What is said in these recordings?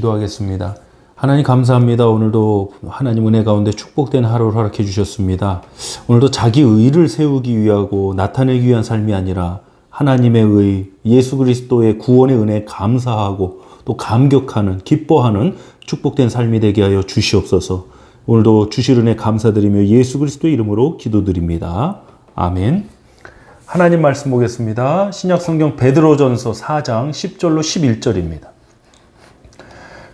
기도하겠습니다. 하나님 감사합니다. 오늘도 하나님 은혜 가운데 축복된 하루를 허락해 주셨습니다. 오늘도 자기 의를 세우기 위하고 나타내기 위한 삶이 아니라 하나님의 의, 예수 그리스도의 구원의 은혜에 감사하고 또 감격하는, 기뻐하는 축복된 삶이 되게 하여 주시옵소서. 오늘도 주실 은혜 감사드리며 예수 그리스도의 이름으로 기도드립니다. 아멘. 하나님 말씀 보겠습니다. 신약성경 베드로전서 4장 10절로 11절입니다.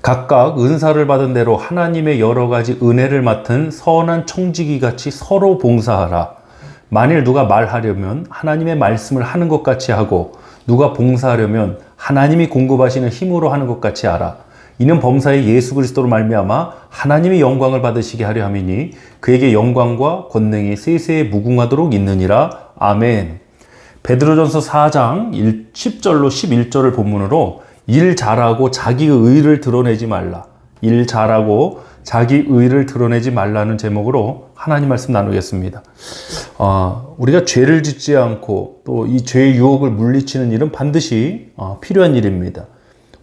각각 은사를 받은 대로 하나님의 여러 가지 은혜를 맡은 선한 청지기 같이 서로 봉사하라. 만일 누가 말하려면 하나님의 말씀을 하는 것 같이 하고 누가 봉사하려면 하나님이 공급하시는 힘으로 하는 것 같이 하라. 이는 범사의 예수 그리스도로 말미암아 하나님의 영광을 받으시게 하려 함이니 그에게 영광과 권능이 세세에 무궁하도록 있느니라. 아멘. 베드로전서 4장 10절로 11절을 본문으로 일 잘하고 자기 의를 드러내지 말라. 일 잘하고 자기 의를 드러내지 말라는 제목으로 하나님 말씀 나누겠습니다. 우리가 죄를 짓지 않고 또 이 죄의 유혹을 물리치는 일은 반드시 필요한 일입니다.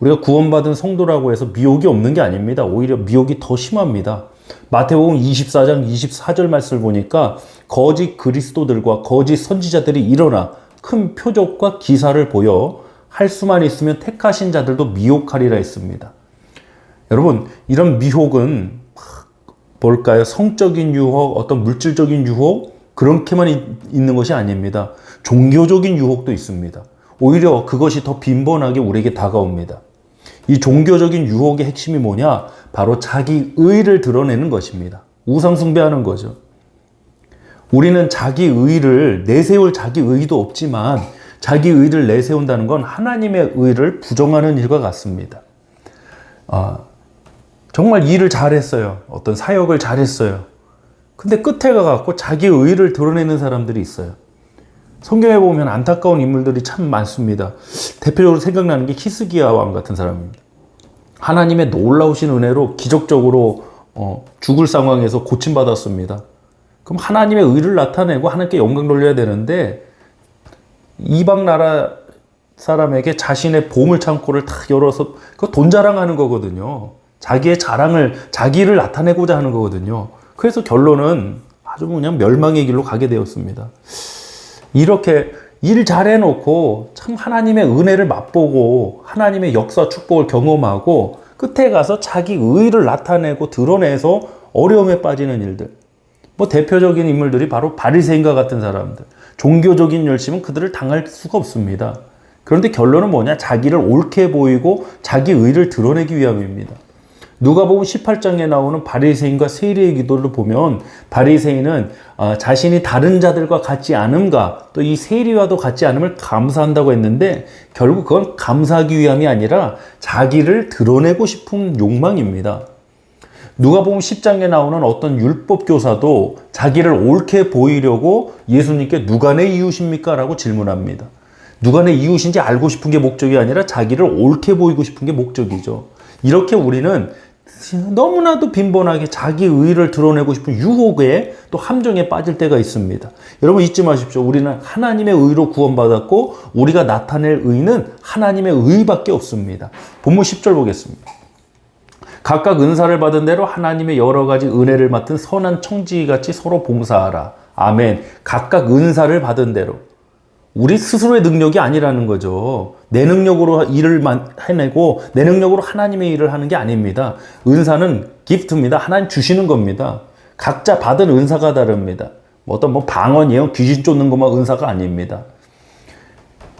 우리가 구원받은 성도라고 해서 미혹이 없는 게 아닙니다. 오히려 미혹이 더 심합니다. 마태복음 24장 24절 말씀을 보니까 거짓 그리스도들과 거짓 선지자들이 일어나 큰 표적과 기사를 보여 할 수만 있으면 택하신 자들도 미혹하리라 했습니다. 여러분, 이런 미혹은 뭘까요? 성적인 유혹, 어떤 물질적인 유혹, 그렇게만 있는 것이 아닙니다. 종교적인 유혹도 있습니다. 오히려 그것이 더 빈번하게 우리에게 다가옵니다. 이 종교적인 유혹의 핵심이 뭐냐? 바로 자기 의를 드러내는 것입니다. 우상숭배하는 거죠. 우리는 자기 의를 내세울 자기 의도 없지만 자기 의를 내세운다는 건 하나님의 의를 부정하는 일과 같습니다. 정말 일을 잘했어요. 어떤 사역을 잘했어요. 근데 끝에 가갖고 자기 의를 드러내는 사람들이 있어요. 성경에 보면 안타까운 인물들이 참 많습니다. 대표적으로 생각나는 게 히스기야 왕 같은 사람입니다. 하나님의 놀라우신 은혜로 기적적으로 죽을 상황에서 고침받았습니다. 그럼 하나님의 의를 나타내고 하나님께 영광 돌려야 되는데 이방 나라 사람에게 자신의 보물 창고를 탁 열어서 그 돈 자랑하는 거거든요. 자기의 자랑을, 자기를 나타내고자 하는 거거든요. 그래서 결론은 아주 그냥 멸망의 길로 가게 되었습니다. 이렇게 일 잘해놓고 참 하나님의 은혜를 맛보고 하나님의 역사 축복을 경험하고 끝에 가서 자기 의를 나타내고 드러내서 어려움에 빠지는 일들. 대표적인 인물들이 바로 바리새인과 같은 사람들. 종교적인 열심은 그들을 당할 수가 없습니다. 그런데 결론은 뭐냐? 자기를 옳게 보이고 자기 의를 드러내기 위함입니다. 누가복음 18장에 나오는 바리새인과 세리의 기도를 보면 바리새인은 자신이 다른 자들과 같지 않음과 또 이 세리와도 같지 않음을 감사한다고 했는데 결국 그건 감사하기 위함이 아니라 자기를 드러내고 싶은 욕망입니다. 누가복음 10장에 나오는 어떤 율법 교사도 자기를 옳게 보이려고 예수님께 누가 내 이웃입니까? 라고 질문합니다. 누가 내 이웃인지 알고 싶은 게 목적이 아니라 자기를 옳게 보이고 싶은 게 목적이죠. 이렇게 우리는 너무나도 빈번하게 자기 의를 드러내고 싶은 유혹에 또 함정에 빠질 때가 있습니다. 여러분 잊지 마십시오. 우리는 하나님의 의로 구원받았고 우리가 나타낼 의는 하나님의 의밖에 없습니다. 본문 10절 보겠습니다. 각각 은사를 받은 대로 하나님의 여러 가지 은혜를 맡은 선한 청지기같이 서로 봉사하라. 아멘. 각각 은사를 받은 대로. 우리 스스로의 능력이 아니라는 거죠. 내 능력으로 일을 해내고 내 능력으로 하나님의 일을 하는 게 아닙니다. 은사는 기프트입니다. 하나님 주시는 겁니다. 각자 받은 은사가 다릅니다. 어떤 방언, 예언, 귀신 쫓는 것만 은사가 아닙니다.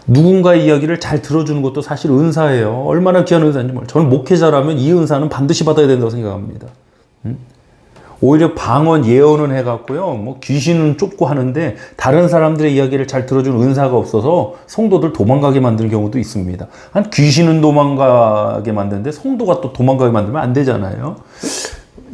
누군가의 이야기를 잘 들어주는 것도 사실 은사예요. 얼마나 귀한 은사인지 몰라요. 저는 목회자라면 이 은사는 반드시 받아야 된다고 생각합니다. 오히려 방언, 예언은 해갖고요, 귀신은 쫓고 하는데 다른 사람들의 이야기를 잘 들어주는 은사가 없어서 성도들 도망가게 만드는 경우도 있습니다. 귀신은 도망가게 만드는데 성도가 또 도망가게 만들면 안 되잖아요.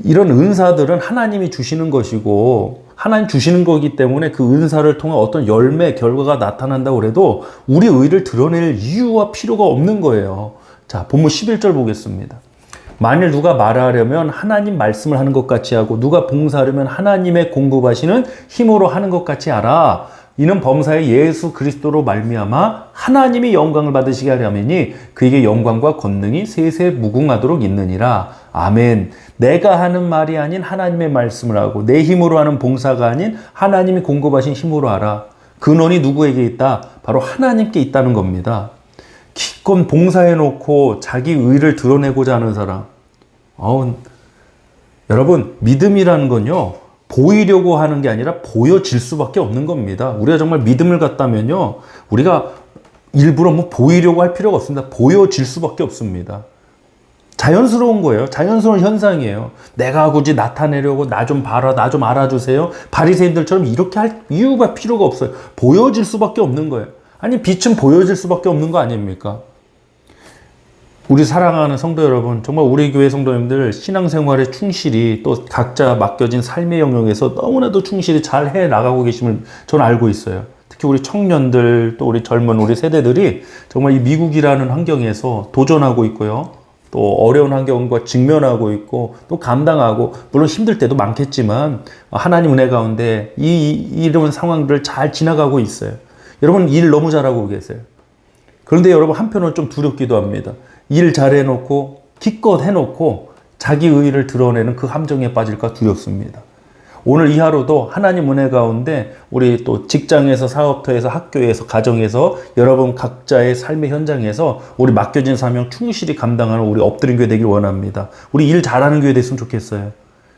이런 은사들은 하나님이 주시는 것이고 하나님 주시는 거기 때문에 그 은사를 통해 어떤 열매, 결과가 나타난다고 해도 우리 의를 드러낼 이유와 필요가 없는 거예요. 자, 본문 11절 보겠습니다. 만일 누가 말하려면 하나님 말씀을 하는 것 같이 하고 누가 봉사하려면 하나님의 공급하시는 힘으로 하는 것 같이 하라. 이는 범사의 예수 그리스도로 말미암아 하나님이 영광을 받으시게 하려면이 그에게 영광과 권능이 세세 무궁하도록 있느니라. 아멘. 내가 하는 말이 아닌 하나님의 말씀을 하고 내 힘으로 하는 봉사가 아닌 하나님이 공급하신 힘으로 하라. 근원이 누구에게 있다? 바로 하나님께 있다는 겁니다. 기껏 봉사해놓고 자기 의를 드러내고자 하는 사람. 여러분, 믿음이라는 건요, 보이려고 하는 게 아니라 보여질 수밖에 없는 겁니다. 우리가 정말 믿음을 갖다면요, 우리가 일부러 뭐 보이려고 할 필요가 없습니다. 보여질 수밖에 없습니다. 자연스러운 거예요. 자연스러운 현상이에요. 내가 굳이 나타내려고 나 좀 봐라, 나 좀 알아주세요. 바리새인들처럼 이렇게 할 이유가 필요가 없어요. 보여질 수밖에 없는 거예요. 아니, 빛은 보여질 수밖에 없는 거 아닙니까? 우리 사랑하는 성도 여러분, 정말 우리 교회 성도님들 신앙생활에 충실히 또 각자 맡겨진 삶의 영역에서 너무나도 충실히 잘 해 나가고 계심을 저는 알고 있어요. 특히 우리 청년들, 또 우리 젊은 우리 세대들이 정말 이 미국이라는 환경에서 도전하고 있고요. 또 어려운 환경과 직면하고 있고 또 감당하고, 물론 힘들 때도 많겠지만 하나님 은혜 가운데 이런 상황들을 잘 지나가고 있어요. 여러분, 일 너무 잘하고 계세요. 그런데 여러분, 한편으로는 좀 두렵기도 합니다. 일 잘해놓고 기껏 해놓고 자기 의의를 드러내는 그 함정에 빠질까 두렵습니다. 오늘 이 하루도 하나님 은혜 가운데 우리 또 직장에서, 사업터에서, 학교에서, 가정에서, 여러분 각자의 삶의 현장에서 우리 맡겨진 사명 충실히 감당하는 우리 엎드린 교회 되길 원합니다. 우리 일 잘하는 교회 됐으면 좋겠어요.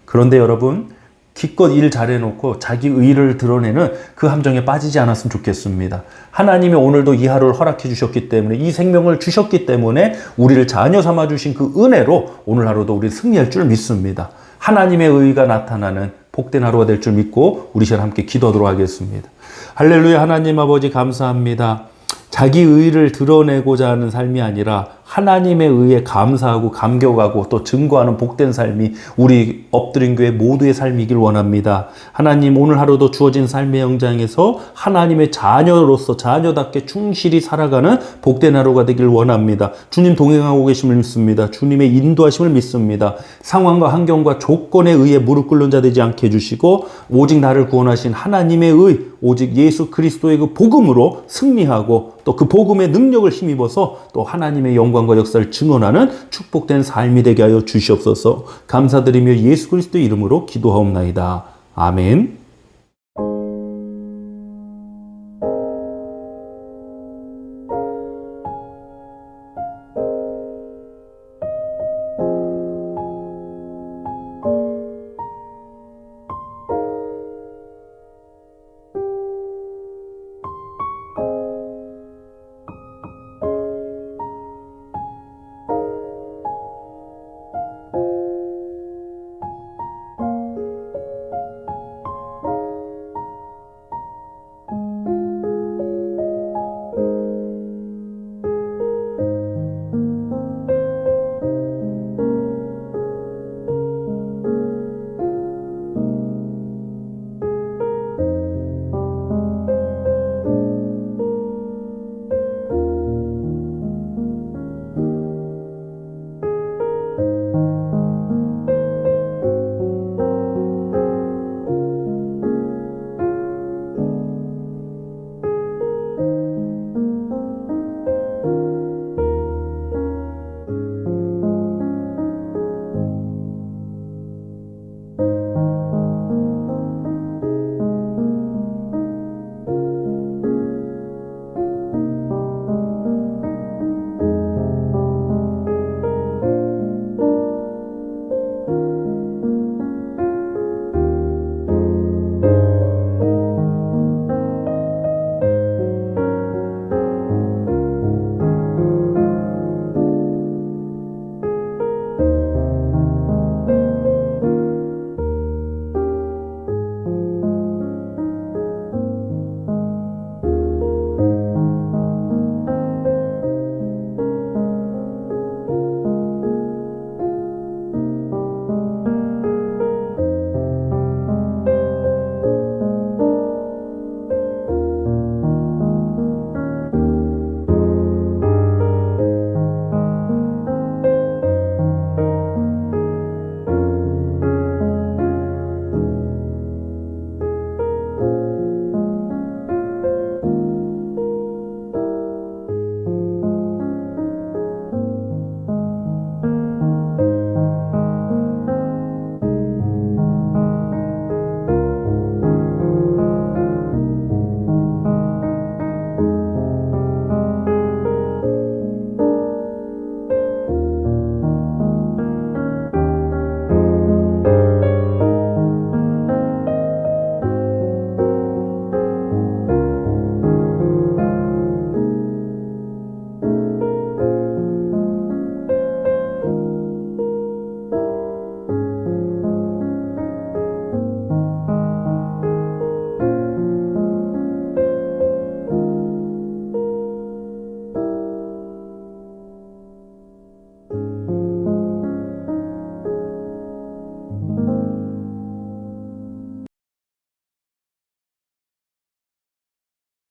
그런데 여러분, 기껏 일 잘해놓고 자기 의의를 드러내는 그 함정에 빠지지 않았으면 좋겠습니다. 하나님이 오늘도 이 하루를 허락해 주셨기 때문에, 이 생명을 주셨기 때문에 우리를 자녀 삼아 주신 그 은혜로 오늘 하루도 우리 승리할 줄 믿습니다. 하나님의 의의가 나타나는 복된 하루가 될 줄 믿고 우리 시간 함께 기도하도록 하겠습니다. 할렐루야. 하나님 아버지 감사합니다. 자기 의의를 드러내고자 하는 삶이 아니라 하나님의 의에 감사하고 감격하고 또 증거하는 복된 삶이 우리 엎드린 교회 모두의 삶이길 원합니다. 하나님, 오늘 하루도 주어진 삶의 현장에서 하나님의 자녀로서 자녀답게 충실히 살아가는 복된 하루가 되길 원합니다. 주님 동행하고 계심을 믿습니다. 주님의 인도하심을 믿습니다. 상황과 환경과 조건에 의해 무릎 꿇는 자 되지 않게 해주시고, 오직 나를 구원하신 하나님의 의, 오직 예수 그리스도의 그 복음으로 승리하고 또 그 복음의 능력을 힘입어서 또 하나님의 영광과 역사를 증언하는 축복된 삶이 되게 하여 주시옵소서. 감사드리며 예수 그리스도의 이름으로 기도하옵나이다. 아멘.